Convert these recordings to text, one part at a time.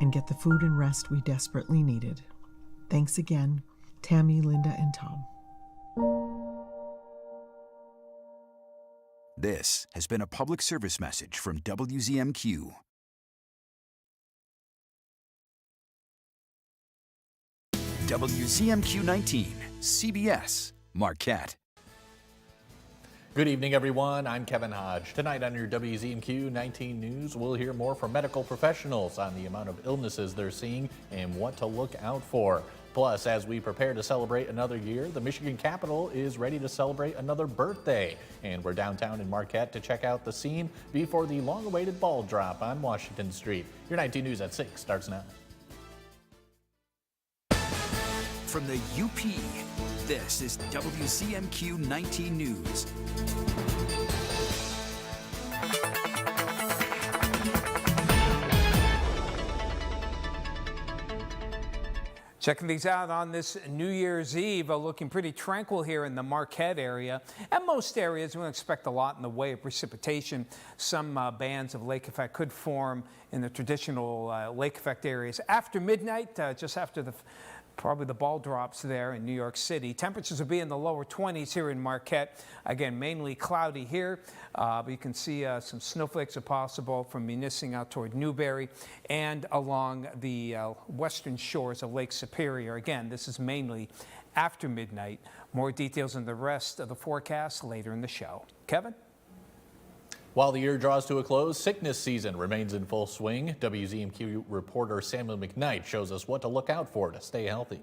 and get the food and rest we desperately needed. Thanks again, Tammy, Linda, and Tom. This has been a public service message from WZMQ. WZMQ 19, CBS, Marquette. Good evening, everyone. I'm Kevin Hodge. Tonight on your WZMQ 19 News, we'll hear more from medical professionals on the amount of illnesses they're seeing and what to look out for. Plus, as we prepare to celebrate another year, the Michigan Capitol is ready to celebrate another birthday. And we're downtown in Marquette to check out the scene before the long-awaited ball drop on Washington Street. Your 19 News at 6 starts now. From the UP, this is WZMQ 19 News. Checking these out on this New Year's Eve, looking pretty tranquil here in the Marquette area. And most areas, we don't expect a lot in the way of precipitation. Some bands of lake effect could form in the traditional lake effect areas after midnight, just after probably the ball drops there in New York City. Temperatures will be in the lower 20s here in Marquette. Again, mainly cloudy here, but you can see some snowflakes are possible from Munising out toward Newberry and along the western shores of Lake Superior. Again, this is mainly after midnight. More details on the rest of the forecast later in the show. Kevin? While the year draws to a close, sickness season remains in full swing. WZMQ reporter Samuel McKnight shows us what to look out for to stay healthy.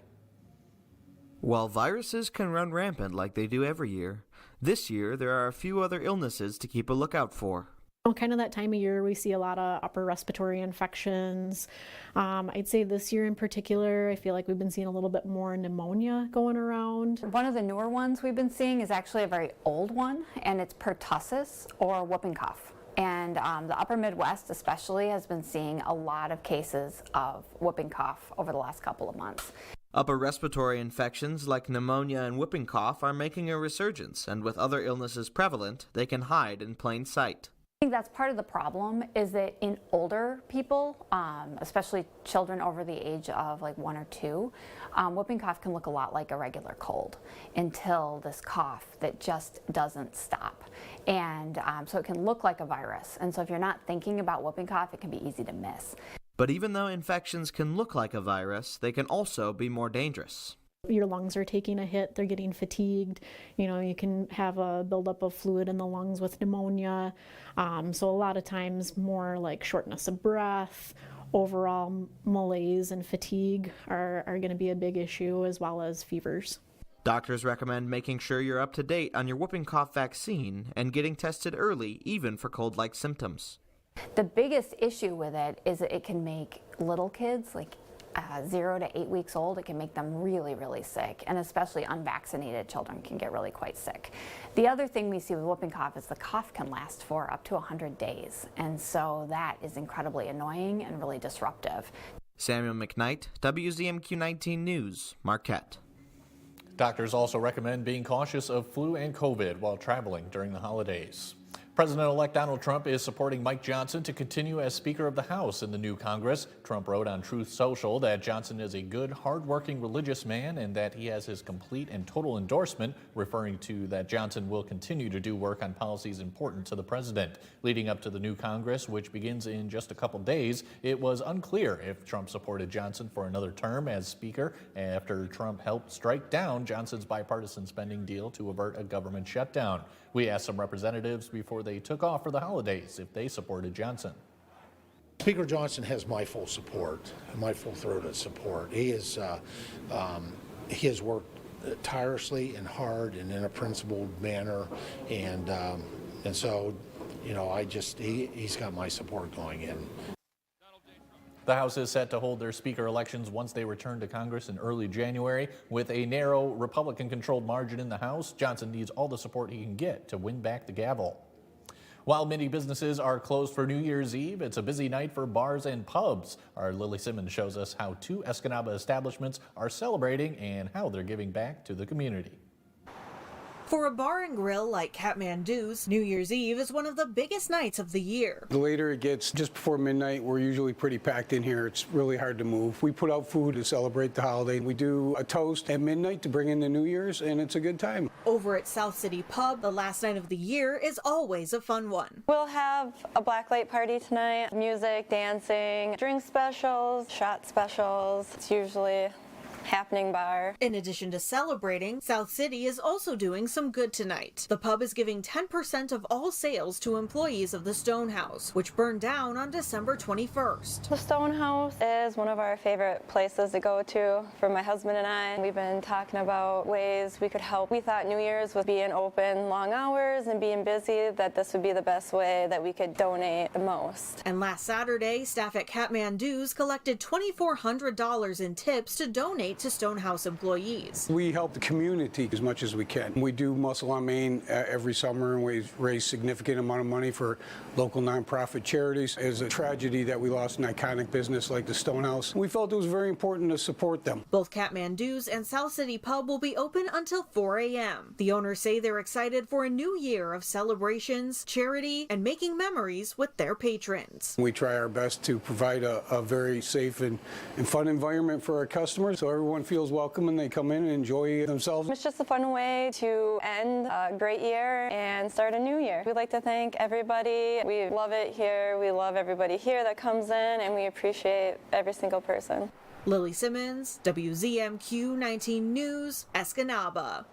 While viruses can run rampant like they do every year, this year there are a few other illnesses to keep a lookout for. Kind of that time of year we see a lot of upper respiratory infections. I'd say this year in particular, I feel like we've been seeing a little bit more pneumonia going around. One of the newer ones we've been seeing is actually a very old one, and it's pertussis or whooping cough. And the upper Midwest especially has been seeing a lot of cases of whooping cough over the last couple of months. Upper respiratory infections like pneumonia and whooping cough are making a resurgence, and with other illnesses prevalent, they can hide in plain sight. I think that's part of the problem is that in older people, especially children over the age of like 1 or 2, whooping cough can look a lot like a regular cold until this cough that just doesn't stop. And so it can look like a virus. And so if you're not thinking about whooping cough, it can be easy to miss. But even though infections can look like a virus, they can also be more dangerous. Your lungs are taking a hit, they're getting fatigued. You know, you can have a buildup of fluid in the lungs with pneumonia. So a lot of times more like shortness of breath, overall malaise and fatigue are going to be a big issue, as well as fevers. Doctors recommend making sure you're up to date on your whooping cough vaccine and getting tested early, even for cold-like symptoms. The biggest issue with it is that it can make little kids, like 0 to 8 weeks old, it can make them really, really sick, and especially unvaccinated children can get really quite sick. The other thing we see with whooping cough is the cough can last for up to 100 days, and so that is incredibly annoying and really disruptive. Samuel McKnight, WZMQ 19 News, Marquette. Doctors also recommend being cautious of flu and COVID while traveling during the holidays. President-elect Donald Trump is supporting Mike Johnson to continue as Speaker of the House in the new Congress. Trump wrote on Truth Social that Johnson is a good, hard-working religious man and that he has his complete and total endorsement, referring to that Johnson will continue to do work on policies important to the president. Leading up to the new Congress, which begins in just a couple days, it was unclear if Trump supported Johnson for another term as Speaker after Trump helped strike down Johnson's bipartisan spending deal to avert a government shutdown. We asked some representatives before they took off for the holidays if they supported Johnson. Speaker Johnson has my full support, my full-throated support. He has worked tirelessly and hard and in a principled manner, and so, you know, he's got my support going in. The House is set to hold their Speaker elections once they return to Congress in early January. With a narrow Republican-controlled margin in the House, Johnson needs all the support he can get to win back the gavel. While many businesses are closed for New Year's Eve, it's a busy night for bars and pubs. Our Lily Simmons shows us how 2 Escanaba establishments are celebrating and how they're giving back to the community. For a bar and grill like Kathmandu's, New Year's Eve is one of the biggest nights of the year. The later it gets, just before midnight, we're usually pretty packed in here. It's really hard to move. We put out food to celebrate the holiday. We do a toast at midnight to bring in the New Year's, and it's a good time. Over at South City Pub, the last night of the year is always a fun one. We'll have a blacklight party tonight, music, dancing, drink specials, shot specials. It's usually happening bar. In addition to celebrating, South City is also doing some good tonight. The pub is giving 10% of all sales to employees of the Stone House, which burned down on December 21st. The Stone House is one of our favorite places to go to for my husband and I. We've been talking about ways we could help. We thought New Year's with being open long hours and being busy, that this would be the best way that we could donate the most. And last Saturday, staff at Kathmandu's collected $2,400 in tips to donate to Stonehouse employees. We help the community as much as we can. We do Muscle on Main every summer, and we raise significant amount of money for local nonprofit charities. It's a tragedy that we lost an iconic business like the Stonehouse. We felt it was very important to support them. Both Kathmandu's and South City Pub will be open until 4 a.m. The owners say they're excited for a new year of celebrations, charity, and making memories with their patrons. We try our best to provide a very safe and fun environment for our customers, so everyone feels welcome and they come in and enjoy themselves. It's just a fun way to end a great year and start a new year. We'd like to thank everybody. We love it here. We love everybody here that comes in, and we appreciate every single person. Lily Simmons, WZMQ 19 News, Escanaba.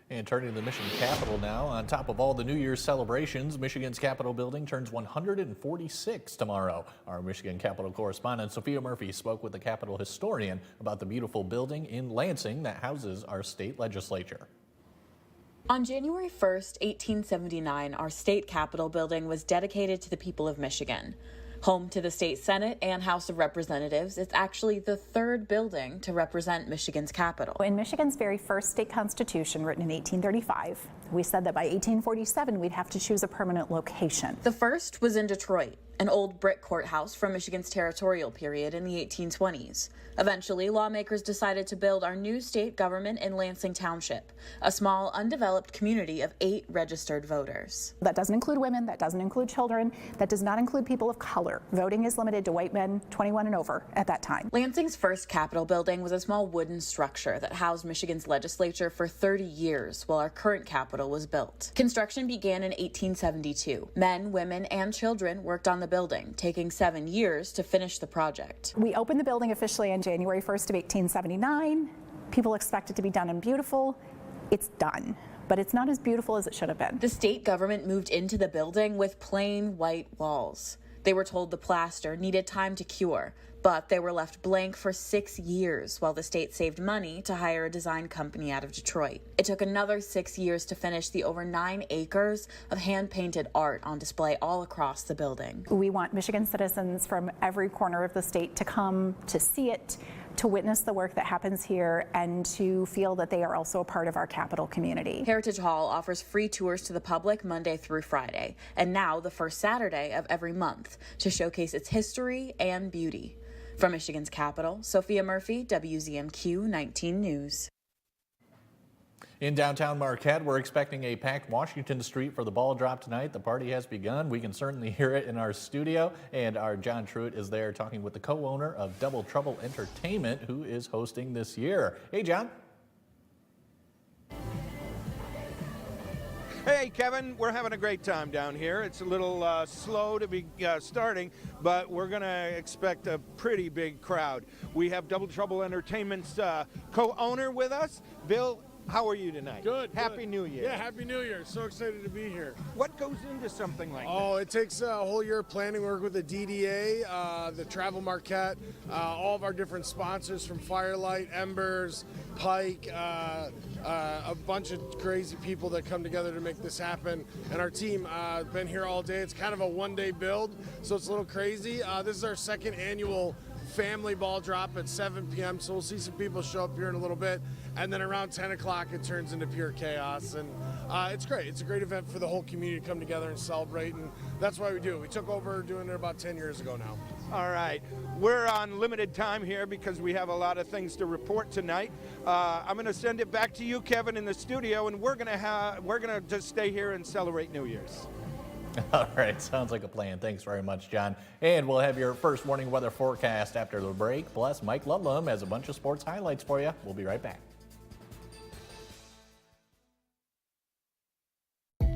And turning to the Michigan Capitol now, on top of all the New Year's celebrations, Michigan's Capitol building turns 146 tomorrow. Our Michigan Capitol correspondent Sophia Murphy spoke with the Capitol historian about the beautiful building in Lansing that houses our state legislature. On January 1st, 1879, our state Capitol building was dedicated to the people of Michigan. Home to the state Senate and House of Representatives, it's actually the third building to represent Michigan's capital. In Michigan's very first state constitution, written in 1835, we said that by 1847 we'd have to choose a permanent location. The first was in Detroit, an old brick courthouse from Michigan's territorial period in the 1820s. Eventually, lawmakers decided to build our new state government in Lansing Township, a small, undeveloped community of 8 registered voters. That doesn't include women, that doesn't include children, that does not include people of color. Voting is limited to white men 21 and over at that time. Lansing's first Capitol building was a small wooden structure that housed Michigan's legislature for 30 years while our current Capitol was built. Construction began in 1872. Men, women, and children worked on the building, taking 7 years to finish the project. We opened the building officially on January 1st of 1879. People expect it to be done and beautiful. It's done, but it's not as beautiful as it should have been. The state government moved into the building with plain white walls. They were told the plaster needed time to cure, but they were left blank for 6 years while the state saved money to hire a design company out of Detroit. It took another 6 years to finish the over 9 acres of hand-painted art on display all across the building. We want Michigan citizens from every corner of the state to come to see it, to witness the work that happens here, and to feel that they are also a part of our Capitol community. Heritage Hall offers free tours to the public Monday through Friday, and now the first Saturday of every month, to showcase its history and beauty. From Michigan's Capitol, Sophia Murphy, WZMQ 19 News. In downtown Marquette, we're expecting a packed Washington Street for the ball drop tonight. The party has begun. We can certainly hear it in our studio, and our John Truitt is there talking with the co-owner of Double Trouble Entertainment, who is hosting this year. Hey, John. Hey, Kevin, we're having a great time down here. It's a little slow to be starting, but we're going to expect a pretty big crowd. We have Double Trouble Entertainment's co-owner with us, Bill. How are you tonight? Good. Happy New Year. Yeah, Happy New Year. So excited to be here. What goes into something like that? Oh, it takes a whole year of planning, work with the DDA, the Travel Marquette, all of our different sponsors from Firelight, Embers, Pike, a bunch of crazy people that come together to make this happen. And our team been here all day. It's kind of a one-day build, so it's a little crazy. This is our second annual family ball drop at 7 p.m. So we'll see some people show up here in a little bit. And then around 10 o'clock, it turns into pure chaos. And it's great. It's a great event for the whole community to come together and celebrate. And that's why we do it. We took over doing it about 10 years ago now. All right, we're on limited time here because we have a lot of things to report tonight. I'm going to send it back to you, Kevin, in the studio, and we're going to just stay here and celebrate New Year's. All right, sounds like a plan. Thanks very much, John. And we'll have your first morning weather forecast after the break. Plus, Mike Ludlum has a bunch of sports highlights for you. We'll be right back.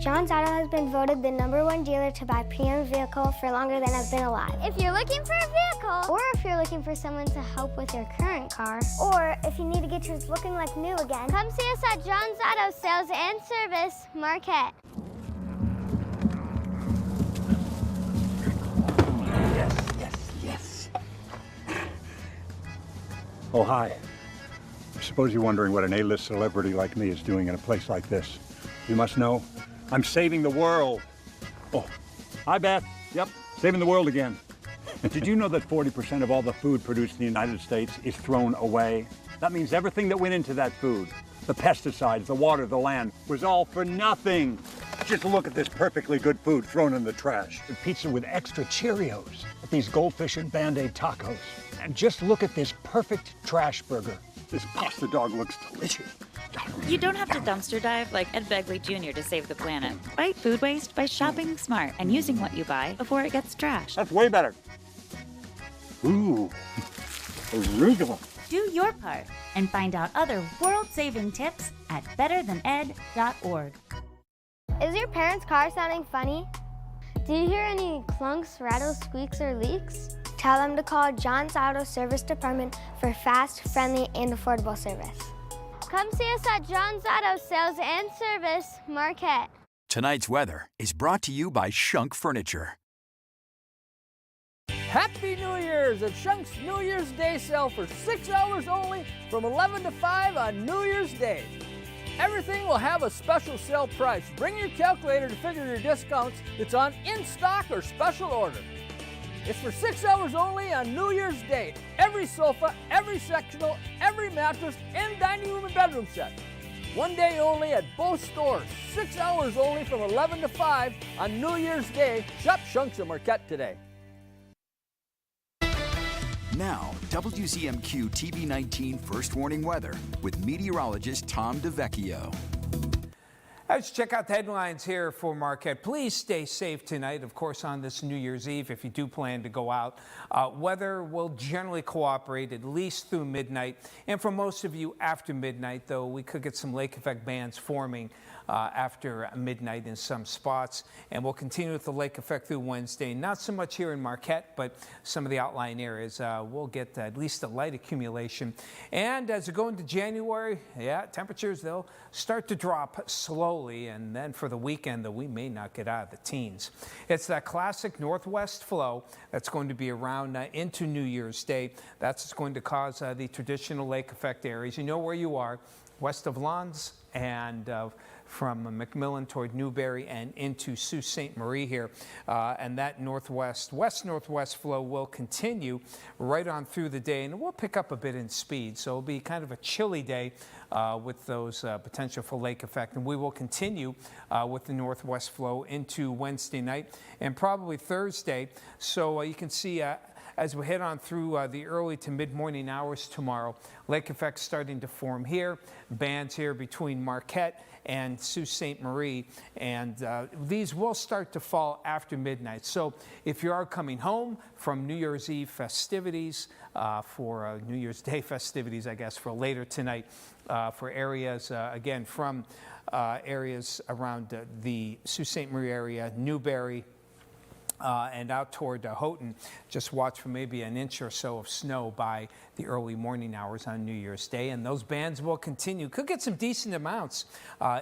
John's Auto has been voted the #1 dealer to buy pre-owned vehicle for longer than I've been alive. If you're looking for a vehicle, or if you're looking for someone to help with your current car, or if you need to get yours looking like new again, come see us at John's Auto Sales and Service, Marquette. Yes. Oh, hi. I suppose you're wondering what an A-list celebrity like me is doing in a place like this. You must know, I'm saving the world. Oh, hi, Beth. Yep, saving the world again. Did you know that 40% of all the food produced in the United States is thrown away? That means everything that went into that food, the pesticides, the water, the land, was all for nothing. Just look at this perfectly good food thrown in the trash. The pizza with extra Cheerios, these goldfish and Band-Aid tacos. And just look at this perfect trash burger. This pasta dog looks delicious. You don't have to dumpster dive like Ed Begley Jr. to save the planet. Fight food waste by shopping smart and using what you buy before it gets trashed. That's way better. Ooh, arugula. Do your part and find out other world-saving tips at betterthaned.org. Is your parents' car sounding funny? Do you hear any clunks, rattles, squeaks, or leaks? Tell them to call John's Auto Service Department for fast, friendly, and affordable service. Come see us at John's Auto Sales and Service, Marquette. Tonight's weather is brought to you by Shunk Furniture. Happy New Year's at Shunk's New Year's Day sale for 6 hours only from 11 to 5 on New Year's Day. Everything will have a special sale price. Bring your calculator to figure your discounts. It's on in-stock or special order. It's for 6 hours only on New Year's Day. Every sofa, every sectional, every mattress, and dining room and bedroom set. One day only at both stores. 6 hours only from 11 to 5 on New Year's Day. Shop Shunk's at Marquette today. Now, WZMQ TV19 First Warning Weather with meteorologist Tom DeVecchio. Let's check out the headlines here for Marquette. Please stay safe tonight, of course, on this New Year's Eve if you do plan to go out. Weather will generally cooperate at least through midnight. And for most of you after midnight, though, we could get some lake effect bands forming after midnight in some spots. And we'll continue with the lake effect through Wednesday. Not so much here in Marquette, but some of the outlying areas will get at least a light accumulation. And as we go into January, temperatures, they'll start to drop slowly. And then for the weekend, though, we may not get out of the teens. It's that classic northwest flow that's going to be around into New Year's Day. That's going to cause the traditional lake effect areas. You know where you are, west of Lons and from McMillan toward Newberry and into Sault Ste. Marie here. And that west-northwest flow will continue right on through the day, and it will pick up a bit in speed. So it'll be kind of a chilly day with those potential for lake effect. And we will continue with the northwest flow into Wednesday night and probably Thursday. So you can see as we head on through the early to mid-morning hours tomorrow, lake effects starting to form here, bands here between Marquette and Sault Ste. Marie, and these will start to fall after midnight. So if you are coming home from New Year's Eve festivities, for New Year's Day festivities, I guess, for later tonight, for areas, again, from areas around the Sault Ste. Marie area, Newberry, and out toward Houghton, just watch for maybe an inch or so of snow by the early morning hours on New Year's Day. And those bands will continue. Could get some decent amounts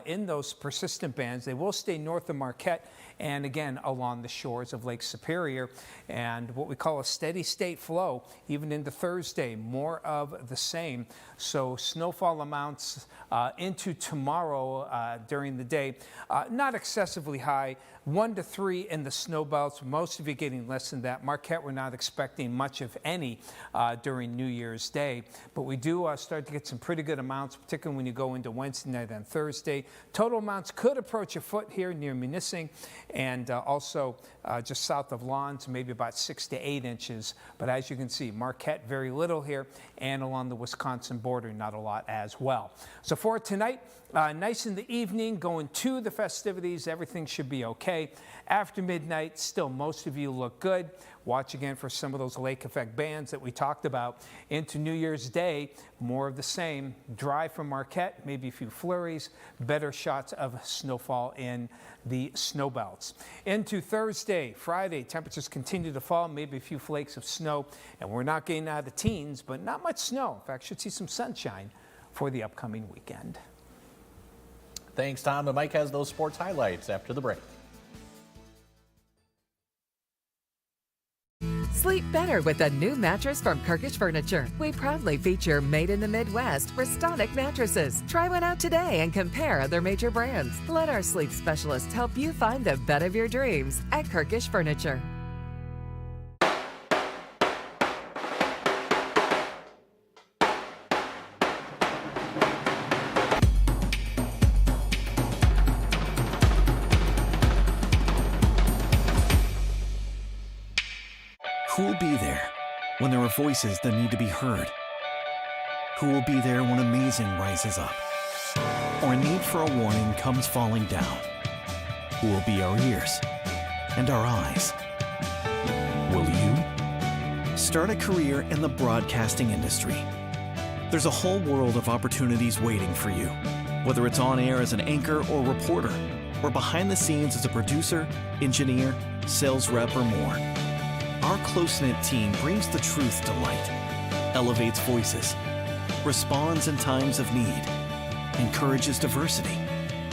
in those persistent bands. They will stay north of Marquette and again along the shores of Lake Superior, and what we call a steady state flow even into Thursday, more of the same. So snowfall amounts into tomorrow during the day, not excessively high, 1 to 3 in the snow belts, most of you getting less than that. Marquette, we're not expecting much of any during New Year's Day, but we do start to get some pretty good amounts, particularly when you go into Wednesday night and Thursday. Total amounts could approach a foot here near Munising, and also just south of Lawns, maybe about 6 to 8 inches. But as you can see, Marquette, very little here, and along the Wisconsin border, not a lot as well. So for tonight, nice in the evening, going to the festivities, everything should be okay. After midnight, still most of you look good. Watch again for some of those lake effect bands that we talked about. Into New Year's Day, more of the same. Dry from Marquette, maybe a few flurries, better shots of snowfall in the snow belts. Into Thursday, Friday, temperatures continue to fall, maybe a few flakes of snow, and we're not getting out of the teens, but not much snow. In fact, should see some sunshine for the upcoming weekend. Thanks, Tom. And Mike has those sports highlights after the break. Sleep better with a new mattress from Kirkish Furniture. We proudly feature Made in the Midwest Restonic mattresses. Try one out today and compare other major brands. Let our sleep specialists help you find the bed of your dreams at Kirkish Furniture. Who will be there when there are voices that need to be heard? Who will be there when amazing rises up? Or a need for a warning comes falling down? Who will be our ears and our eyes? Will you? Start a career in the broadcasting industry. There's a whole world of opportunities waiting for you, whether it's on air as an anchor or reporter, or behind the scenes as a producer, engineer, sales rep, or more. Our close-knit team brings the truth to light, elevates voices, responds in times of need, encourages diversity,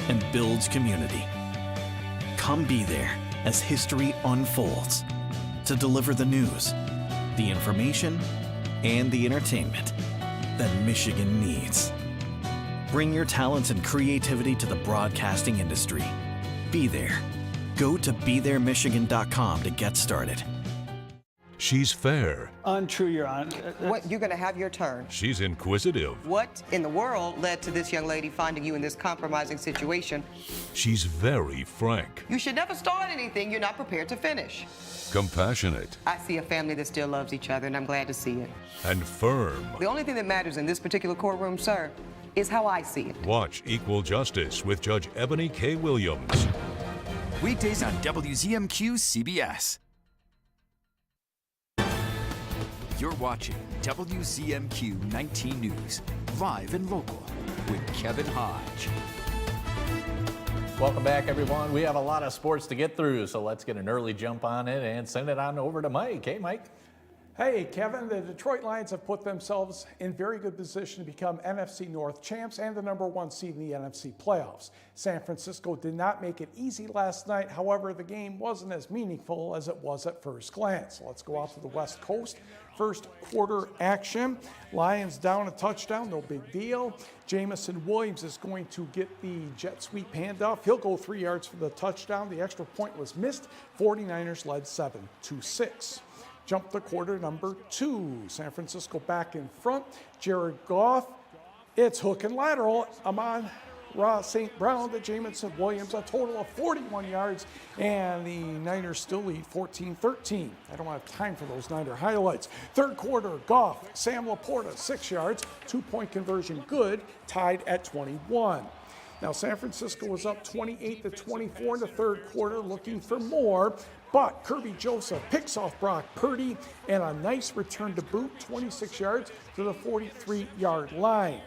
and builds community. Come be there as history unfolds to deliver the news, the information, and the entertainment that Michigan needs. Bring your talents and creativity to the broadcasting industry. Be there. Go to BeThereMichigan.com to get started. She's fair. Untrue, Your Honor. What, you're going to have your turn. She's inquisitive. What in the world led to this young lady finding you in this compromising situation? She's very frank. You should never start anything you're not prepared to finish. Compassionate. I see a family that still loves each other, and I'm glad to see it. And firm. The only thing that matters in this particular courtroom, sir, is how I see it. Watch Equal Justice with Judge Ebony K. Williams. Weekdays on WZMQ CBS. You're watching WZMQ 19 News, live and local, with Kevin Hodge. Welcome back, everyone. We have a lot of sports to get through, so let's get an early jump on it and send it on over to Mike. Hey, Mike. Hey, Kevin, the Detroit Lions have put themselves in very good position to become NFC North champs and the #1 seed in the NFC playoffs. San Francisco did not make it easy last night. However, the game wasn't as meaningful as it was at first glance. Let's go out to the West Coast. First quarter action. Lions down a touchdown, no big deal. Jamison Williams is going to get the jet sweep handoff. He'll go 3 yards for the touchdown. The extra point was missed. 49ers led 7-6. Jump to quarter number 2. San Francisco back in front. Jared Goff. It's hook and lateral. Amon-Ra St. Brown to Jamison Williams. A total of 41 yards. And the Niners still lead 14-13. I don't have time for those Niner highlights. Third quarter, Goff. Sam Laporta, 6 yards. 2-point conversion good. Tied at 21. Now, San Francisco was up 28-24 in the third quarter, looking for more. But Kirby Joseph picks off Brock Purdy, and a nice return to boot, 26 yards to the 43-yard line.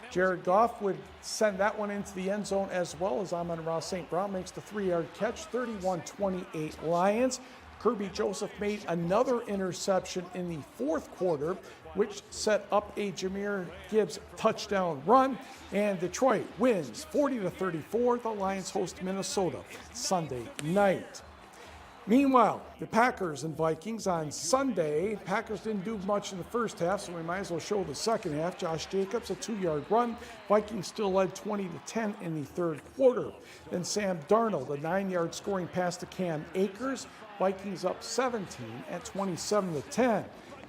Jared Goff would send that one into the end zone as well as Amon-Ra St. Brown makes the 3-yard catch, 31-28 Lions. Kirby Joseph made another interception in the fourth quarter, which set up a Jahmyr Gibbs touchdown run, and Detroit wins 40-34. The Lions host Minnesota Sunday night. Meanwhile, the Packers and Vikings on Sunday. Packers didn't do much in the first half, so we might as well show the second half. Josh Jacobs, a 2-yard run. Vikings still led 20-10 in the third quarter. Then Sam Darnold, a 9-yard scoring pass to Cam Akers. Vikings up 17 at 27-10.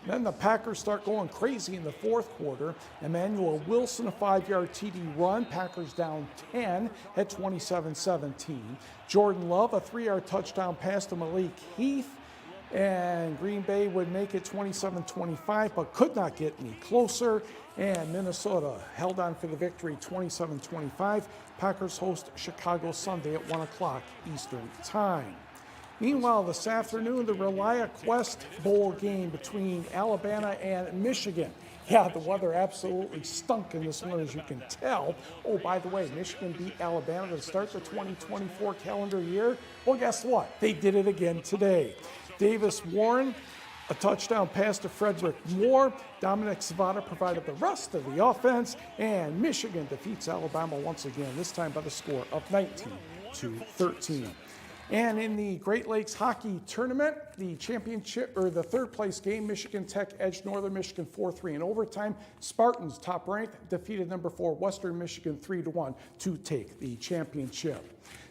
Then the Packers start going crazy in the fourth quarter. Emmanuel Wilson, a 5-yard TD run. Packers down 10 at 27-17. Jordan Love, a 3-yard touchdown pass to Malik Heath. And Green Bay would make it 27-25, but could not get any closer. And Minnesota held on for the victory, 27-25. Packers host Chicago Sunday at 1 o'clock Eastern Time. Meanwhile, this afternoon, the Relia Quest Bowl game between Alabama and Michigan. Yeah, the weather absolutely stunk in this one, as you can tell. Oh, by the way, Michigan beat Alabama to start the 2024 calendar year. Well, guess what? They did it again today. Davis Warren, a touchdown pass to Frederick Moore. Dominic Savada provided the rest of the offense, and Michigan defeats Alabama once again, this time by the score of 19-13. And in the Great Lakes Hockey Tournament, the championship, or the third place game, Michigan Tech edged Northern Michigan 4-3 in overtime. Spartans, top ranked, defeated number 4 Western Michigan 3-1 to take the championship.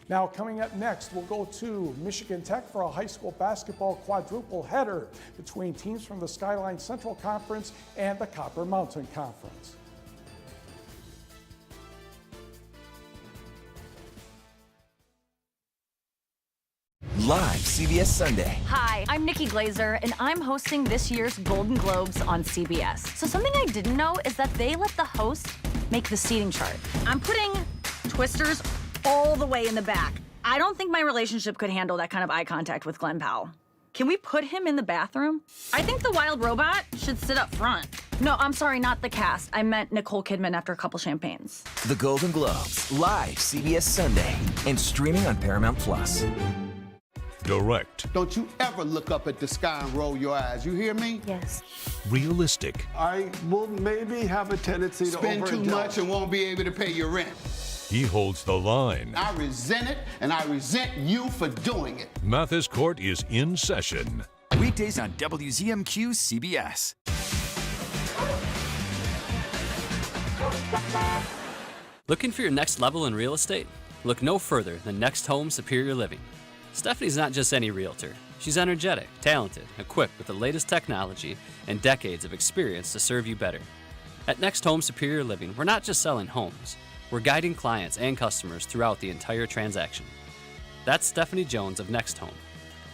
Now, coming up next, we'll go to Michigan Tech for a high school basketball quadruple header between teams from the Skyline Central Conference and the Copper Mountain Conference. Live CBS Sunday. Hi, I'm Nikki Glazer, and I'm hosting this year's Golden Globes on CBS. So something I didn't know is that they let the host make the seating chart. I'm putting Twisters all the way in the back. I don't think my relationship could handle that kind of eye contact with Glenn Powell. Can we put him in the bathroom? I think the wild robot should sit up front. No, I'm sorry, not the cast. I meant Nicole Kidman after a couple champagnes. The Golden Globes, live CBS Sunday, and streaming on Paramount Plus. Direct. Don't you ever look up at the sky and roll your eyes. You hear me? Yes. Realistic. I will maybe have a tendency to spend too much and won't be able to pay your rent. He holds the line. I resent it, and I resent you for doing it. Mathis Court is in session. Weekdays on WZMQ CBS. Looking for your next level in real estate? Look no further than Next Home Superior Living. Stephanie's not just any realtor. She's energetic, talented, equipped with the latest technology, and decades of experience to serve you better. At Next Home Superior Living, we're not just selling homes. We're guiding clients and customers throughout the entire transaction. That's Stephanie Jones of Next Home.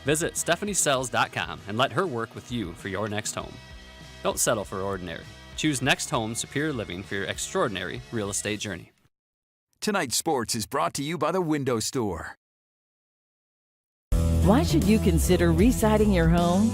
Visit stephaniesells.com and let her work with you for your next home. Don't settle for ordinary. Choose Next Home Superior Living for your extraordinary real estate journey. Tonight's sports is brought to you by the Window Store. Why should you consider re-siding your home?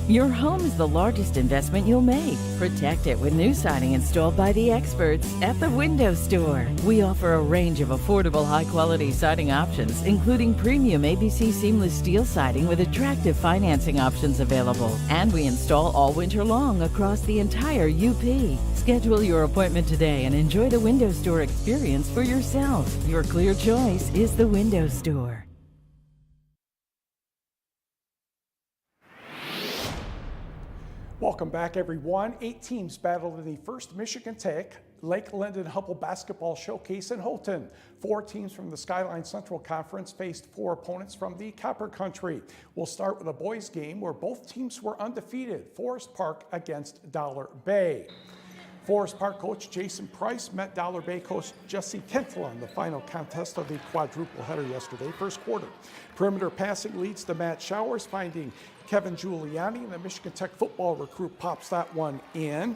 Your home is the largest investment you'll make. Protect it with new siding installed by the experts at the Window Store. We offer a range of affordable, high-quality siding options, including premium ABC seamless steel siding with attractive financing options available. And we install all winter long across the entire UP. Schedule your appointment today and enjoy the Window Store experience for yourself. Your clear choice is the Window Store. Welcome back, everyone. 8 teams battled in the first Michigan Tech Lake Linden Hubble Basketball Showcase in Houghton. 4 teams from the Skyline Central Conference faced 4 opponents from the Copper Country. We'll start with a boys' game where both teams were undefeated. Forest Park against Dollar Bay. Forest Park coach Jason Price met Dollar Bay coach Jesse Kentela in the final contest of the quadruple header yesterday, first quarter. Perimeter passing leads to Matt Showers, finding Kevin Giuliani, and the Michigan Tech football recruit pops that one in.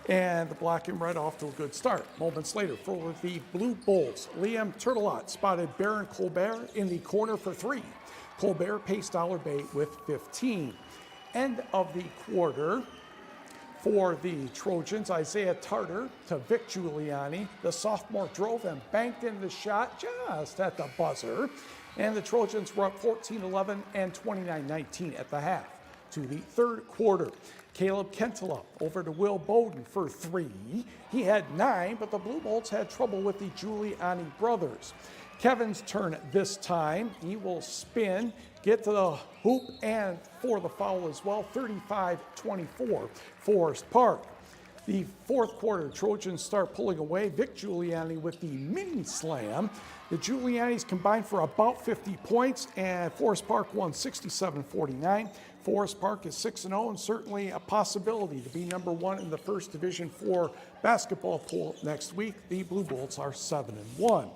And the black and red off to a good start. Moments later, for the Blue Bulls, Liam Turtelot spotted Baron Colbert in the corner for 3. Colbert paced Dollar Bay with 15. End of the quarter. For the Trojans, Isaiah Tarter to Vic Giuliani. The sophomore drove and banked in the shot just at the buzzer. And the Trojans were up 14-11 and 29-19 at the half. To the third quarter, Caleb Kentela over to Will Bowden for 3. He had 9, but the Blue Bolts had trouble with the Giuliani brothers. Kevin's turn this time. He will spin, get to the hoop, and for the foul as well, 35-24, Forest Park. The fourth quarter, Trojans start pulling away. Vic Giuliani with the mini slam. The Giulianis combined for about 50 points, and Forest Park won 67-49. Forest Park is 6-0 and certainly a possibility to be number one in the first Division IV basketball pool next week. The Blue Bolts are 7-1.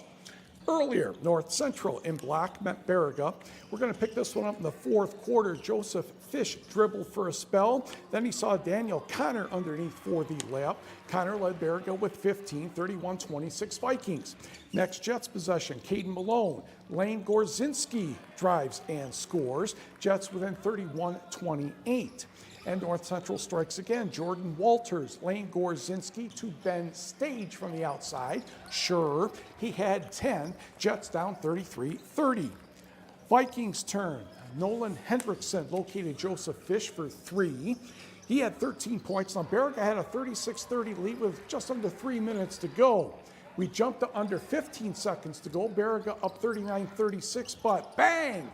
Earlier, North Central in black met Baraga. We're going to pick this one up in the fourth quarter. Joseph Fish dribbled for a spell. Then he saw Daniel Connor underneath for the layup. Connor led Baraga with 15, 31-26 Vikings. Next Jets possession, Caden Malone. Lane Gorzinski drives and scores. Jets within 31-28. And North Central strikes again. Jordan Walters, Lane Gorzinski to Ben Stage from the outside. Sure, he had 10. Jets down 33-30. Vikings turn. Nolan Hendrickson located Joseph Fish for 3. He had 13 points. Now, Baraga had a 36-30 lead with just under 3 minutes to go. We jumped to under 15 seconds to go. Baraga up 39-36, but bang!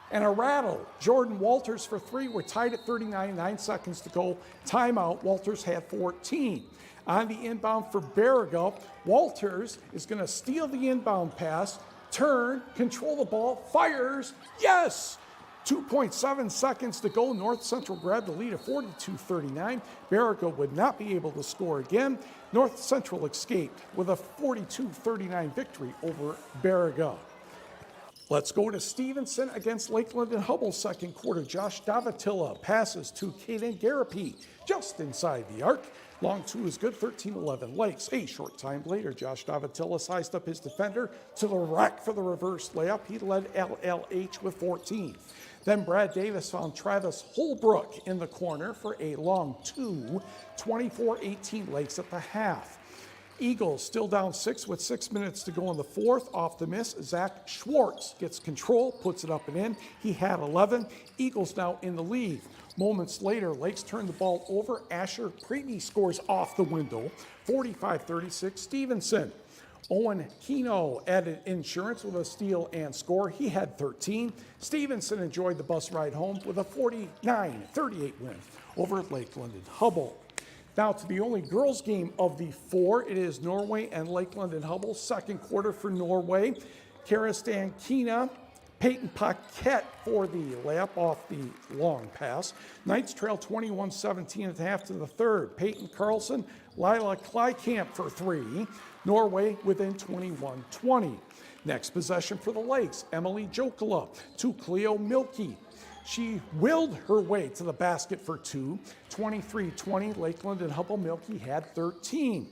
And a rattle. Jordan Walters for 3. We're tied at 39, 9 seconds to go. Timeout. Walters had 14. On the inbound for Baraga, Walters is going to steal the inbound pass, turn, control the ball, fires. Yes! 2.7 seconds to go. North Central grabbed the lead at 42-39. Baraga would not be able to score again. North Central escaped with a 42-39 victory over Baraga. Let's go to Stevenson against Lakeland and Hubble second quarter. Josh Davatilla passes to Caden Garapi just inside the arc. Long two is good, 13-11 Lakes. A short time later, Josh Davatilla sized up his defender to the rack for the reverse layup. He led LLH with 14. Then Brad Davis found Travis Holbrook in the corner for a long two, 24-18 Lakes at the half. Eagles still down 6 with 6 minutes to go in the fourth. Off the miss, Zach Schwartz gets control, puts it up and in. He had 11. Eagles now in the lead. Moments later, Lakes turn the ball over. Asher Preety scores off the window, 45-36 Stevenson. Owen Keno added insurance with a steal and score. He had 13. Stevenson enjoyed the bus ride home with a 49-38 win over Lakeland and Hubble. Now to the only girls game of the 4. It is Norway and Lakeland and Hubble. Second quarter for Norway. Kara Stankina, Peyton Paquette for the layup off the long pass. Knights trail 21-17 at the half to the third. Peyton Carlson, Lila Kleikamp for 3. Norway within 21-20. Next possession for the Lakes. Emily Jokala to Cleo Milkey. She willed her way to the basket for 2. 23-20, Lakeland and Hubble. Milkey had 13.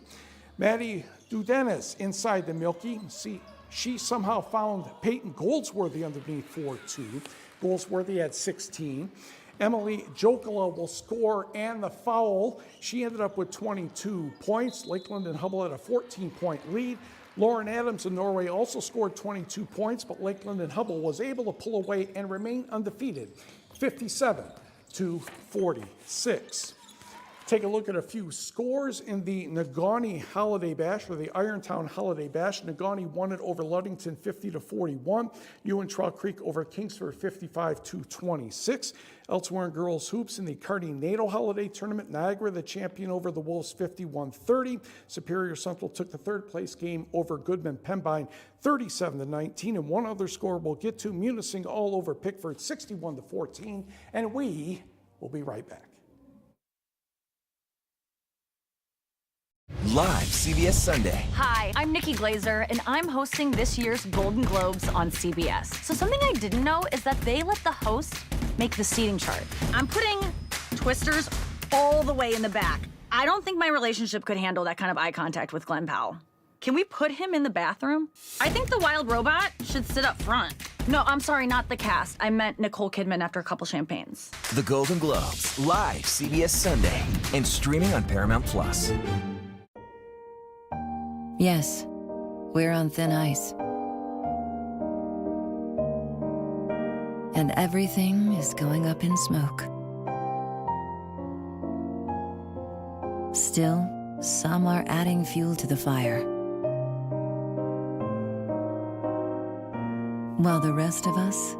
Maddie Dudenis inside the Milkey. She somehow found Peyton Goldsworthy underneath for 2. Goldsworthy had 16. Emily Jokala will score and the foul. She ended up with 22 points. Lakeland and Hubble had a 14-point lead. Lauren Adams of Norway also scored 22 points, but Lakeland and Hubble was able to pull away and remain undefeated, 57-46. Take a look at a few scores in the Negaunee Holiday Bash, or the Irontown Holiday Bash. Negaunee won it over Ludington 50-41. Ewan-Traw Creek over Kingsford 55-26. Elsewhere in girls hoops in the Kearney NATO Holiday Tournament, Niagara the champion over the Wolves 51-30. Superior Central took the third place game over Goodman Pembine 37-19. And one other score we'll get to, Munising all over Pickford 61-14. And we will be right back. Live CBS Sunday. Hi, I'm Nikki Glazer, and I'm hosting this year's Golden Globes on CBS. So something I didn't know is that they let the host make the seating chart. I'm putting Twisters all the way in the back. I don't think my relationship could handle that kind of eye contact with Glenn Powell. Can we put him in the bathroom? I think the wild robot should sit up front. No, I'm sorry, not the cast. I meant Nicole Kidman after a couple champagnes. The Golden Globes, live CBS Sunday, and streaming on Paramount+. Yes, we're on thin ice. And everything is going up in smoke. Still, some are adding fuel to the fire. While the rest of us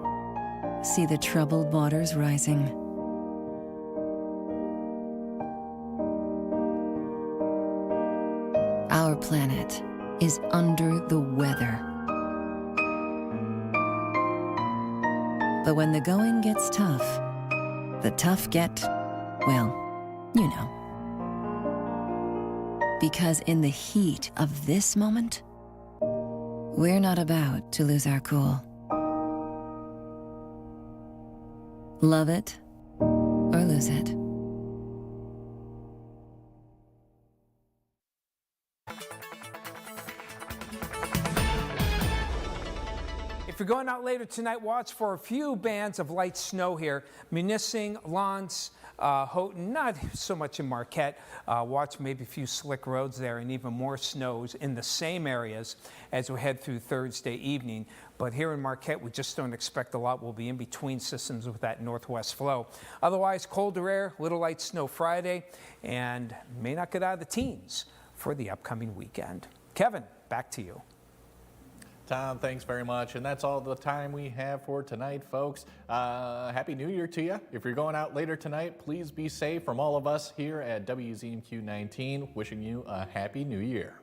see the troubled waters rising. Our planet is under the weather. But when the going gets tough, the tough get, well, you know. Because in the heat of this moment, we're not about to lose our cool. Love it or lose it. If you're going out later tonight, watch for a few bands of light snow here. Munising, Lance, Houghton, not so much in Marquette. Watch maybe a few slick roads there and even more snows in the same areas as we head through Thursday evening. But here in Marquette, we just don't expect a lot. We'll be in between systems with that northwest flow. Otherwise, colder air, little light snow Friday, and may not get out of the teens for the upcoming weekend. Kevin, back to you. Tom, thanks very much. And that's all the time we have for tonight, folks. Happy New Year to you. If you're going out later tonight, please be safe. From all of us here at WZMQ 19, wishing you a Happy New Year.